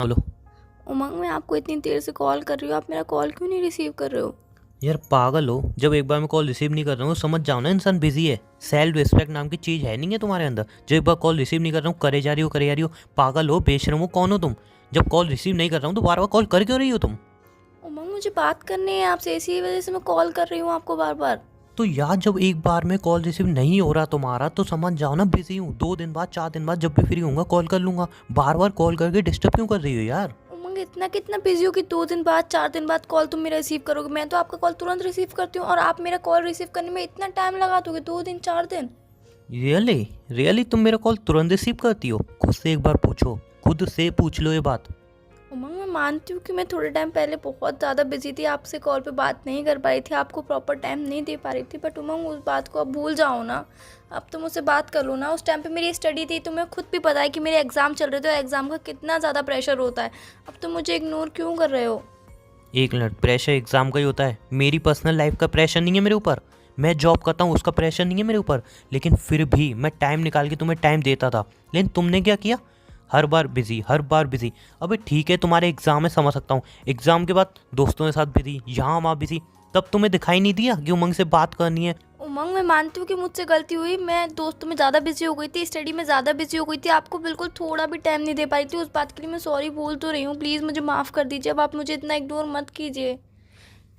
Hello. उमंग, मैं आपको इतनी देर से कॉल कर रही हूँ, आप मेरा कॉल क्यों नहीं रिसीव कर रहे हो? यार पागल हो, जब एक बार मैं कॉल रिसीव नहीं कर रहा हूँ समझ जाओ ना, इंसान बिजी है। सेल्फ रिस्पेक्ट नाम की चीज़ है नहीं है तुम्हारे अंदर? जब एक बार कॉल रिसीव नहीं कर रहा हूँ करे जा रही हो करे जा रही हो। पागल हो, बेशरम हो, कौन हो तुम? जब कॉल रिसीव नहीं कर रहा हूँ तो बार बार कॉल कर क्यों रही हो तुम? उमंग, मुझे बात करनी है आपसे, इसी वजह से मैं कॉल कर रही हूँ आपको बार बार। तो यार जब एक बार में कॉल रिसीव नहीं हो रहा तुम्हारा तो समझ जाओ ना बिजी हूँ। 2 दिन बाद 4 दिन बाद जब भी फ्री होऊंगा कॉल कर लूंगा। बार बार कॉल करके डिस्टर्ब क्यों कर रही हो यार? उमंग, इतना कितना बिजी हो कि 2 दिन बाद 4 दिन बाद कॉल तुम मेरा रिसीव करोगे? मैं तो आपका कॉल तुरंत रिसीव करती हूँ और आप मेरा कॉल रिसीव करने में इतना टाइम लगा दोगे? 2 दिन 4 दिन? रियली? रियली तुम मेरा कॉल तुरंत रिसीव करती हो? खुद से एक बार पूछो, खुद से पूछ लो ये बात। उमंग, मैं मानती हूँ कि मैं थोड़े टाइम पहले बहुत ज़्यादा बिजी थी, आपसे कॉल पे बात नहीं कर पा रही थी, आपको प्रॉपर टाइम नहीं दे पा रही थी, बट उमंग उस बात को अब भूल जाओ ना। अब तो मुझसे बात कर लो ना। उस टाइम पे मेरी स्टडी थी, तुम्हें खुद भी पता है कि मेरे एग्ज़ाम चल रहे थे और एग्ज़ाम का कितना ज़्यादा प्रेशर होता है। अब तुम मुझे इग्नोर क्यों कर रहे हो? एक मिनट, प्रेशर एग्जाम का ही होता है? मेरी पर्सनल लाइफ का प्रेशर नहीं है मेरे ऊपर। मैं जॉब करता हूँ उसका प्रेशर नहीं है मेरे ऊपर। लेकिन फिर भी मैं टाइम निकाल के तुम्हें टाइम देता था। लेकिन तुमने क्या किया? हर बार बिजी, हर बार बिजी। अबे ठीक है तुम्हारे एग्जाम है समझ सकता हूँ, एग्जाम के बाद दोस्तों के साथ बिजी, यहाँ वहाँ बिजी। तब तुम्हें दिखाई नहीं दिया कि उमंग से बात करनी है? उमंग, मैं मानती हूँ कि मुझसे गलती हुई, मैं दोस्तों में ज़्यादा बिजी हो गई थी, स्टडी में ज़्यादा बिजी हो गई थी, आपको बिल्कुल थोड़ा भी टाइम नहीं दे पा रही थी। उस बात के लिए मैं सॉरी बोल तो रही हूँ, प्लीज़ मुझे माफ़ कर दीजिए। अब आप मुझे इतना इग्नोर मत कीजिए।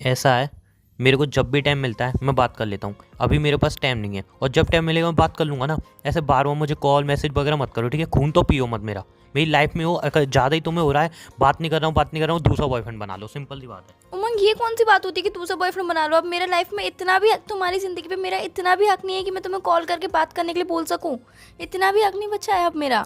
ऐसा है, मेरे को जब भी टाइम मिलता है मैं बात कर लेता हूँ। अभी मेरे पास टाइम नहीं है और जब टाइम मिलेगा मैं बात कर लूँगा ना। ऐसे बार बार मुझे कॉल मैसेज वगैरह मत करो, ठीक है? खून तो पियो मत मेरा। मेरी लाइफ में हो, अगर ज़्यादा ही तुम्हें हो रहा है बात नहीं कर रहा हूँ बात नहीं कर रहा हूँ, दूसरा बॉयफ्रेंड बना लो, सिंपल सी बात है। उमंग, ये कौन सी बात होती है कि दूसरा बॉयफ्रेंड बना लो? अब मेरे लाइफ में इतना भी तुम्हारी ज़िंदगी पे मेरा इतना भी हक नहीं है कि मैं तुम्हें कॉल करके बात करने के लिए बोल सकूँ। इतना भी हक नहीं बचा है अब मेरा।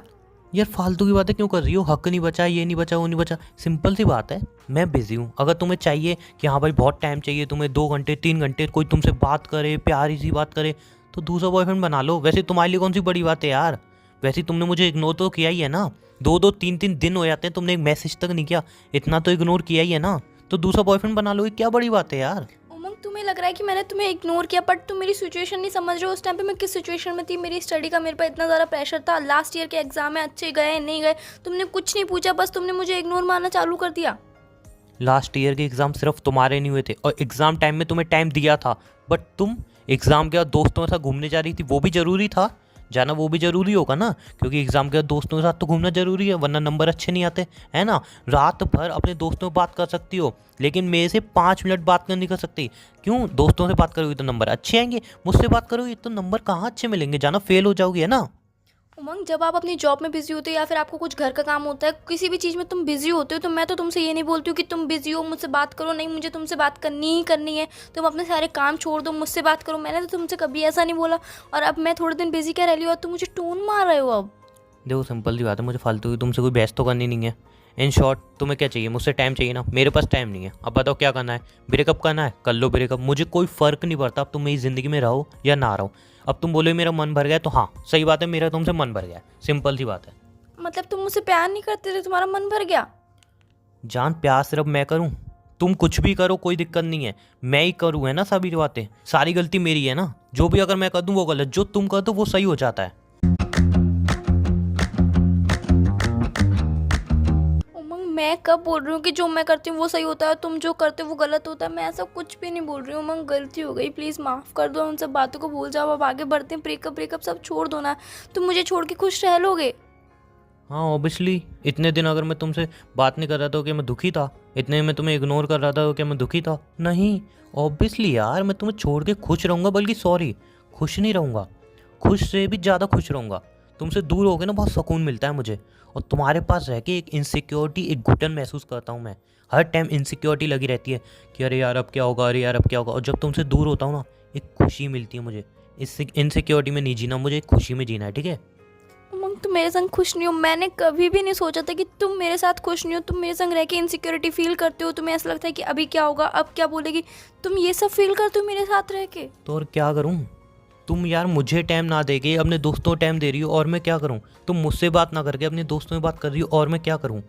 यार फालतू की बातें क्यों कर रही हो? हक नहीं बचा, ये नहीं बचा, वो नहीं बचा। सिंपल सी बात है, मैं बिजी हूँ। अगर तुम्हें चाहिए कि हाँ भाई बहुत टाइम चाहिए तुम्हें, 2 घंटे 3 घंटे कोई तुमसे बात करे, प्यारी सी बात करे, तो दूसरा बॉयफ्रेंड बना लो। वैसे तुम्हारे लिए कौन सी बड़ी बात है यार? वैसे तुमने मुझे इग्नोर तो किया ही है ना। 2 2 3 3 दिन हो जाते हैं तुमने एक मैसेज तक नहीं किया, इतना तो इग्नोर किया ही है ना। तो दूसरा बॉयफ्रेंड बना लो, ये क्या बड़ी बात है यार? उमंग, तुम्हें लग रहा है कि मैंने तुम्हें इग्नोर किया, बट तुम मेरी सिचुएशन नहीं समझ रहे हो। उस टाइम पे मैं किस सिचुएशन में थी, मेरी स्टडी का मेरे पर इतना ज़्यादा प्रेशर था, लास्ट ईयर के एग्जाम में अच्छे गए नहीं गए तुमने कुछ नहीं पूछा, बस तुमने मुझे इग्नोर मारना चालू कर दिया। लास्ट ईयर के एग्ज़ाम सिर्फ तुम्हारे नहीं हुए थे, और एग्ज़ाम टाइम में तुम्हें टाइम दिया था। बट तुम एग्ज़ाम के बाद दोस्तों के साथ घूमने जा रही थी, वो भी ज़रूरी था जाना, वो भी ज़रूरी होगा ना, क्योंकि एग्ज़ाम के बाद दोस्तों के साथ तो घूमना ज़रूरी है, वरना नंबर अच्छे नहीं आते, है ना? रात भर अपने दोस्तों से बात कर सकती हो, लेकिन मेरे से 5 मिनट बात नहीं कर सकती। क्यों? दोस्तों से बात करोगी तो नंबर अच्छे आएंगे, मुझसे बात करोगी तो नंबर कहाँ अच्छे मिलेंगे? जाना फेल हो जाओगी, है ना? उमंग, जब आप अपनी जॉब में बिजी होते हो या फिर आपको कुछ घर का काम होता है, किसी भी चीज़ में तुम बिजी होते हो, तो मैं तो तुमसे ये नहीं बोलती हूँ कि तुम बिजी हो मुझसे बात करो, नहीं, मुझे तुमसे बात करनी ही करनी है। तुम अपने सारे काम छोड़ दो, मुझसे बात करो। मैंने तो तुमसे कभी ऐसा नहीं बोला। और अब मैं थोड़े दिन बिजी क्या रह रही हूँ और तुम मुझे टोन मार रहे हो अब? देखो सिंपल सी बात है, मुझे फालतू की तुमसे कोई बहस तो करनी नहीं है। इन शॉर्ट तुम्हें क्या चाहिए? मुझसे टाइम चाहिए ना, मेरे पास टाइम नहीं है। अब बताओ क्या करना है? ब्रेकअप करना है, कर लो ब्रेकअप, मुझे कोई फ़र्क नहीं पड़ता अब तुम मेरी ज़िंदगी में रहो या ना रहो। अब तुम बोले मेरा मन भर गया, तो हाँ सही बात है, मेरा तुमसे मन भर गया, सिंपल सी बात है। मतलब तुम मुझसे प्यार नहीं करते थे, तुम्हारा मन भर गया? जान, प्यार सिर्फ मैं करूँ? तुम कुछ भी करो कोई दिक्कत नहीं है, मैं ही करूँ, है ना? सभी बातें, सारी गलती मेरी है ना। जो भी अगर मैं कर दूँ वो गलत, जो तुम कर दो वो सही हो जाता है। उमंग, मैं कब बोल रही हूँ कि जो मैं करती हूँ वो सही होता है, तुम जो करते हो वो गलत होता है? मैं ऐसा कुछ भी नहीं बोल रही हूँ। उमंग, गलती हो गई, प्लीज़ माफ़ कर दो, उन सब बातों को भूल जाओ, अब आगे बढ़ते हैं। ब्रेकअप ब्रेकअप सब छोड़ दो ना। तुम मुझे छोड़ के खुश रह लोगे? हाँ ऑब्वियसली, इतने दिन अगर मैं तुमसे बात नहीं कर रहा था तो क्या मैं दुखी था? इतने में तुम्हें इग्नोर कर रहा था तो क्या मैं दुखी था? नहीं। ऑब्वियसली यार, मैं तुम्हें छोड़ के खुश रहूँगा, बल्कि सॉरी, खुश नहीं रहूँगा, खुश से भी ज़्यादा खुश रहूँगा। तुमसे दूर हो गए ना बहुत सुकून मिलता है मुझे। और तुम्हारे पास रह के एक इनसिक्योरिटी, एक घुटन महसूस करता हूँ मैं। हर टाइम इनसिक्योरिटी लगी रहती है कि अरे यार अब क्या होगा, अरे यार अब क्या होगा। और जब तुमसे दूर होता हूँ ना, एक खुशी मिलती है मुझे। इस इनसिक्योरिटी में नहीं जीना, मुझे एक खुशी में जीना है, ठीक है? उमंग, तुम मेरे संग खुश नहीं हो। मैंने कभी भी नहीं सोचा था कि तुम मेरे साथ खुश नहीं हो। तुम मेरे संग रह के इनसिक्योरिटी फील करते हो, तुम्हें ऐसा लगता है कि अभी क्या होगा, अब क्या बोलेगी। तुम ये सब फील करते हो मेरे साथ रह के? तो और क्या करूं? तुम यार मुझे टाइम ना देके अपने दोस्तों को टाइम दे रही हो, और मैं क्या करूं? तुम मुझसे बात ना करके अपने दोस्तों में बात कर रही हो, और मैं क्या करूं?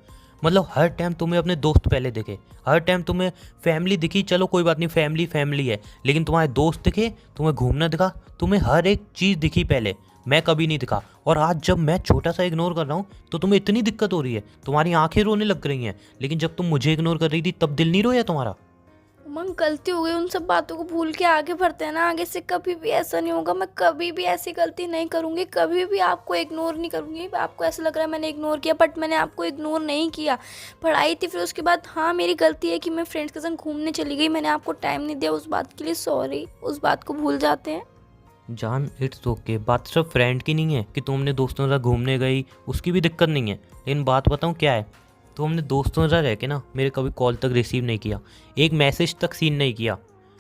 मतलब हर टाइम तुम्हें अपने दोस्त पहले दिखे, हर टाइम तुम्हें फैमिली दिखी, चलो कोई बात नहीं, फैमिली फैमिली है, लेकिन तुम्हारे दोस्त दिखे, तुम्हें घूमना दिखा, तुम्हें हर एक चीज़ दिखी पहले। मैं कभी नहीं दिखा। और आज जब मैं छोटा सा इग्नोर कर रहा हूँ तो तुम्हें इतनी दिक्कत हो रही है, तुम्हारी आंखें रोने लग रही हैं। लेकिन जब तुम मुझे इग्नोर कर रही थी तब दिल नहीं रोया तुम्हारा? उमंग गलती हो गई, उन सब बातों को भूल के आगे बढ़ते हैं ना। आगे से कभी भी ऐसा नहीं होगा, मैं कभी भी ऐसी गलती नहीं करूँगी, कभी भी आपको इग्नोर नहीं करूँगी। आपको ऐसा लग रहा है मैंने इग्नोर किया, बट मैंने आपको इग्नोर नहीं किया। पढ़ाई थी, फिर उसके बाद हाँ मेरी गलती है कि मैं फ्रेंड्स के संग घूमने चली गई, मैंने आपको टाइम नहीं दिया, उस बात के लिए सॉरी। उस बात को भूल जाते हैं। जान इट्स ओके, बात सिर्फ फ्रेंड की नहीं है कि तुम अपने दोस्तों के साथ घूमने गई, उसकी भी दिक्कत नहीं है। लेकिन बात बताऊँ क्या है, तो हमने दोस्तों के साथ रह के ना मेरे कभी कॉल तक रिसीव नहीं किया, एक मैसेज तक सीन नहीं किया।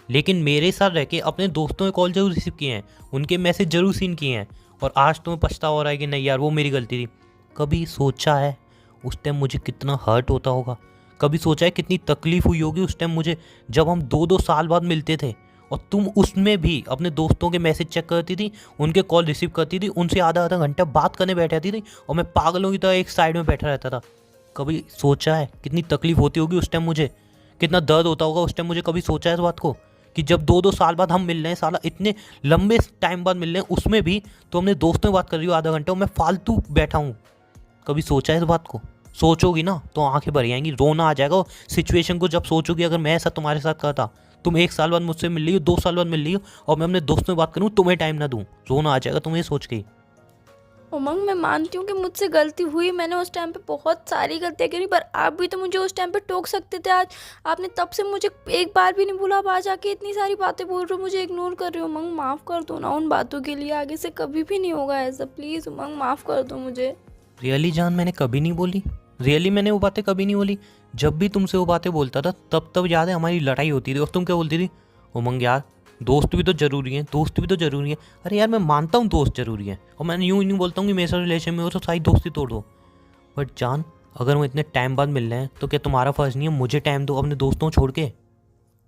लेकिन मेरे साथ रह के अपने दोस्तों के कॉल जरूर रिसीव किए हैं, उनके मैसेज जरूर सीन किए हैं। और आज तुम्हें पछतावा हो रहा है कि नहीं यार वो मेरी गलती थी। कभी सोचा है उस टाइम मुझे कितना हर्ट होता होगा? कभी सोचा है कितनी तकलीफ़ हुई होगी उस टाइम मुझे, जब हम 2-2 साल बाद मिलते थे और तुम उसमें भी अपने दोस्तों के मैसेज चेक करती थी, उनके कॉल रिसीव करती थी, उनसे आधा आधा घंटा बात करने बैठी थी और मैं पागलों की तरह एक साइड में बैठा रहता था। कभी सोचा है कितनी तकलीफ होती होगी उस टाइम मुझे, कितना दर्द होता होगा उस टाइम मुझे? कभी सोचा है इस बात को कि जब 2-2 साल बाद हम मिल रहे हैं, साला इतने लंबे टाइम बाद मिल रहे हैं, उसमें भी तो हमने दोस्तों में बात कर रही हो आधा घंटा और मैं फालतू बैठा हूँ। कभी सोचा है इस बात को? सोचोगी ना तो आंखें भर आएंगी, रोना आ जाएगा सिचुएशन को जब सोचोगी। अगर मैं ऐसा तुम्हारे साथ करता, तुम 1 साल बाद मुझसे मिल रही हो, 2 साल बाद मिल रही हो और मैं अपने दोस्तों में बात करूँ, तुम्हें टाइम ना दूँ, रोना आ जाएगा तुम्हें सोच के ही। उमंग मैं मानती हूँ कि मुझसे गलती हुई, मैंने उस टाइम पे बहुत सारी गलतियाँ करी, पर आप भी तो मुझे उस टाइम पे टोक सकते थे। आज आपने तब से मुझे एक बार भी नहीं बोला, आप आज आके इतनी सारी बातें बोल रहे हो, मुझे इग्नोर कर रहे हो। उमंग माफ़ कर दो ना उन बातों के लिए, आगे से कभी भी नहीं होगा ऐसा। प्लीज़ उमंग माफ़ कर दो मुझे। रियली जान मैंने कभी नहीं बोली, रियली मैंने वो बातें कभी नहीं बोली। जब भी तुमसे वो बातें बोलता था तब तब याद है हमारी लड़ाई होती थी और तुम क्या बोलती थी? उमंग यार दोस्त भी तो ज़रूरी हैं, दोस्त भी तो ज़रूरी हैं। अरे यार मैं मानता हूँ दोस्त ज़रूरी हैं और मैं यूँ नहीं बोलता हूँ कि मेरे साथ रिलेशन में हो तो सारी दोस्ती तोड़ दो। बट जान अगर हम इतने टाइम बाद मिल रहे हैं तो क्या तुम्हारा फ़र्ज़ नहीं है मुझे टाइम दो अपने दोस्तों को छोड़ के?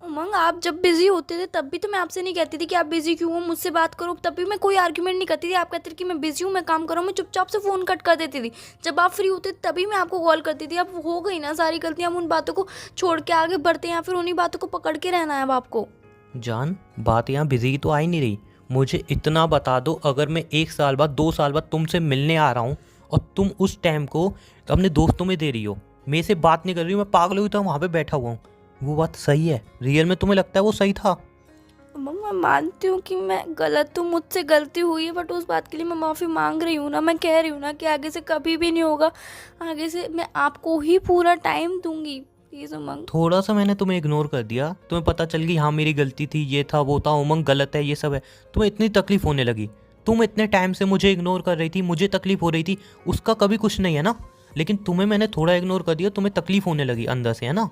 उमंग आप जब बिजी होते थे तब भी तो मैं आपसे नहीं कहती थी कि आप बिजी क्यों हो, मुझसे बात करो, तब भी मैं कोई आर्ग्यूमेंट नहीं करती थी। आप कहते थे कि मैं बिजी हूँ, मैं काम कर रहा हूँ, मैं चुपचाप से फ़ोन कट कर देती थी। जब आप फ्री होते तभी मैं आपको कॉल करती थी। अब हो गई ना सारी गलतियाँ, हम उन बातों को छोड़ के आगे बढ़ते हैं या फिर उन्हीं बातों को पकड़ के रहना है अब आपको? जान बात यहाँ बिजी की तो आ ही नहीं रही। मुझे इतना बता दो, अगर मैं 1 साल बाद 2 साल बाद तुमसे मिलने आ रहा हूँ और तुम उस टाइम को अपने दोस्तों में दे रही हो, मेरे से बात नहीं कर रही हो, मैं पागल हुई तो वहाँ पे बैठा हुआ हूँ, वो बात सही है? रियल में तुम्हें लगता है वो सही था? उमंग मैं मानती हूँ कि मैं गलत हूँ, मुझसे गलती हुई है, बट उस बात के लिए मैं माफ़ी मांग रही हूँ ना। मैं कह रही हूँ ना कि आगे से कभी भी नहीं होगा, आगे से मैं आपको ही पूरा टाइम दूंगी। प्लीज़ उमंग। थोड़ा सा मैंने तुम्हें इग्नोर कर दिया, तुम्हें पता चल गई हाँ मेरी गलती थी, ये था वो था, उमंग गलत है, ये सब है, तुम्हें इतनी तकलीफ होने लगी। तुम इतने टाइम से मुझे इग्नोर कर रही थी, मुझे तकलीफ हो रही थी, उसका कभी कुछ नहीं है ना। लेकिन तुम्हें मैंने थोड़ा इग्नोर कर दिया, तुम्हें तकलीफ होने लगी अंदर से, है ना?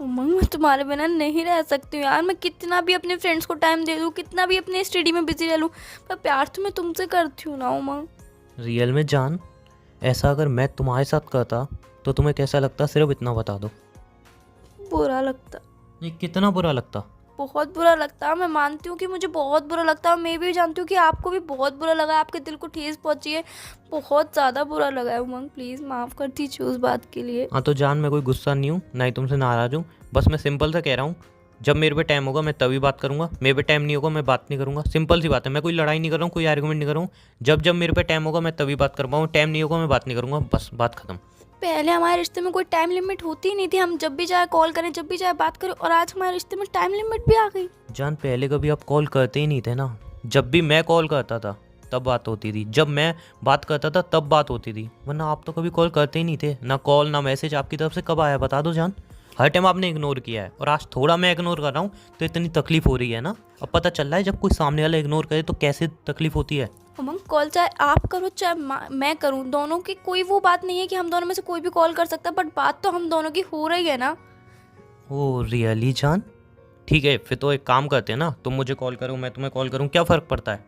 उमंग मैं तुम्हारे बिना नहीं रह सकती हूँ यार। मैं कितना भी अपने फ्रेंड्स को टाइम दे दूँ, कितना भी अपने स्टडी में बिजी रह लूँ, पर प्यार तो मैं तुमसे करती हूँ ना उमंग। रियल में जान ऐसा अगर मैं तुम्हारे साथ करता तो तुम्हें कैसा लगता, सिर्फ इतना बता दो। बुरा लगता, ये कितना बुरा लगता? बहुत बुरा लगता। मैं मानती हूँ कि मुझे बहुत बुरा लगता है, और मैं भी जानती हूँ कि आपको भी बहुत बुरा लगा है, आपके दिल को ठेस पहुँची है, बहुत ज़्यादा बुरा लगा है। उमंग प्लीज़ माफ़ कर दीजिए उस बात के लिए। हाँ तो जान मैं कोई गुस्सा नहीं हूँ, ना ही तुमसे नाराज़ हूँ, बस मैं सिंपल सा कह रहा हूँ, जब मेरे पे टाइम होगा मैं तभी बात करूँगा, मेरे पे टाइम नहीं होगा मैं बात नहीं करूँगा। सिंपल सी बात है, मैं कोई लड़ाई नहीं कर रहा हूँ, कोई आर्गुमेंट नहीं कर रहा हूँ। जब जब मेरे पे टाइम होगा मैं तभी बात कर पाऊँ, टाइम नहीं होगा मैं बात नहीं करूँगा, बस बात खत्म। पहले हमारे रिश्ते में कोई टाइम लिमिट होती ही नहीं थी, हम जब भी चाहे कॉल करें, जब भी चाहे बात करें, और आज हमारे रिश्ते में टाइम लिमिट भी आ गई। जान पहले कभी आप कॉल करते ही नहीं थे ना, जब भी मैं कॉल करता था तब बात होती थी, जब मैं बात करता था तब बात होती थी, वरना आप तो कभी कॉल करते ही नहीं थे। ना कॉल ना मैसेज आपकी तरफ से कब आया बता दो जान? हर टाइम आपने इग्नोर किया है और आज थोड़ा मैं इग्नोर कर रहा हूँ तो इतनी तकलीफ हो रही है ना। अब पता चल रहा है जब कोई सामने वाला इग्नोर करे तो कैसे तकलीफ होती है। उमंग कॉल चाहे आप करो चाहे मैं करूं, दोनों की कोई वो बात नहीं है कि हम दोनों में से कोई भी कॉल कर सकता है, बट बात तो हम दोनों की हो रही है ना। ओ रियली जान? ठीक है फिर तो एक काम करते हैं ना, तुम मुझे कॉल करो मैं तुम्हें कॉल करूँ, क्या फ़र्क पड़ता है?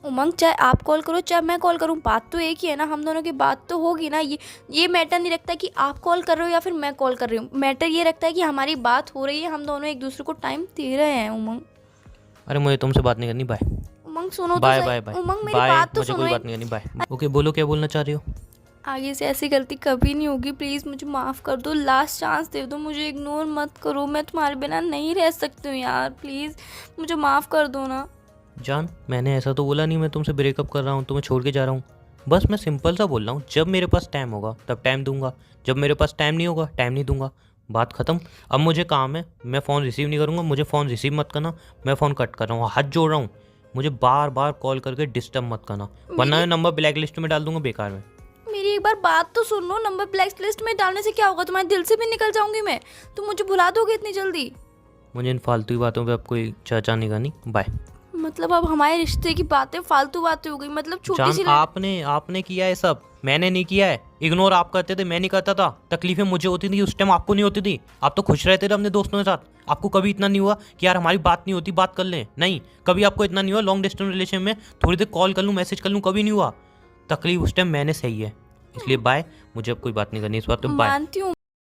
उमंग चाहे आप कॉल करो चाहे मैं कॉल करूं, बात तो एक ही है ना, हम दोनों की बात तो होगी ना। ये मैटर नहीं रखता कि आप कॉल कर रहे हो या फिर मैं कॉल कर रही हूँ, मैटर ये रखता है कि हमारी बात हो रही है, हम दोनों एक दूसरे को टाइम दे रहे हैं। उमंग अरे मुझे तुमसे बात नहीं करनी, बाय। उमंग सुनो तो बाय सही। बाय बाय उमंग मेरी बाय, बात तो मुझे सुनो कोई बात नहीं करनी, बाय। ओके बोलो क्या बोलना चाह रही हो? आगे से ऐसी गलती कभी नहीं होगी, प्लीज़ मुझे माफ़ कर दो, लास्ट चांस दे दो, मुझे इग्नोर मत करो, मैं तुम्हारे बिना नहीं रह सकती हूँ यार, प्लीज़ मुझे माफ़ कर दो ना। जान, मैंने ऐसा तो बोला नहीं मैं तुमसे ब्रेकअप कर रहा हूँ, तुम्हें छोड़ के जा रहा हूँ। बस मैं सिंपल सा बोल रहा हूँ, जब मेरे पास टाइम होगा तब टाइम दूंगा, जब मेरे पास टाइम नहीं होगा टाइम नहीं दूंगा। बात ख़त्म। अब मुझे काम है, मैं फ़ोन रिसीव नहीं करूँगा, मुझे फ़ोन रिसीव मत करना। मैं फ़ोन कट कर रहा हूँ, हाथ जोड़ रहा हूँ। मुझे बार बार कॉल करके डिस्टर्ब मत करना, वरना मैं नंबर ब्लैक लिस्ट में डाल दूंगा बेकार में। मेरी एक बार बात तो सुन लो, नंबर ब्लैक लिस्ट में डालने से क्या होगा? तुम्हारे दिल से भी निकल जाऊंगी मैं। तुम मुझे भुला दोगे इतनी जल्दी? मुझे इन फालतू की बातों पे अब कोई चर्चा नहीं करनी। बाय। मतलब अब हमारे रिश्ते की बातें फालतू बातें हो गई? मतलब छोटी जान, सी आपने किया है सब, मैंने नहीं किया है। इग्नोर आप करते थे, मैं नहीं करता था। तकलीफें मुझे होती थी उस टाइम, आपको नहीं होती थी। आप तो खुश रहते थे अपने दोस्तों के साथ। आपको कभी इतना नहीं हुआ कि यार हमारी बात नहीं होती, बात कर लें? नहीं, कभी आपको इतना नहीं हुआ लॉन्ग डिस्टेंस रिलेशन में थोड़ी देर कॉल कर लूँ, मैसेज कर लूँ? कभी नहीं हुआ। तकलीफ उस टाइम मैंने सही है, इसलिए बाय। मुझे अब कोई बात नहीं करनी इस बात पे। बाय। मानती हूँ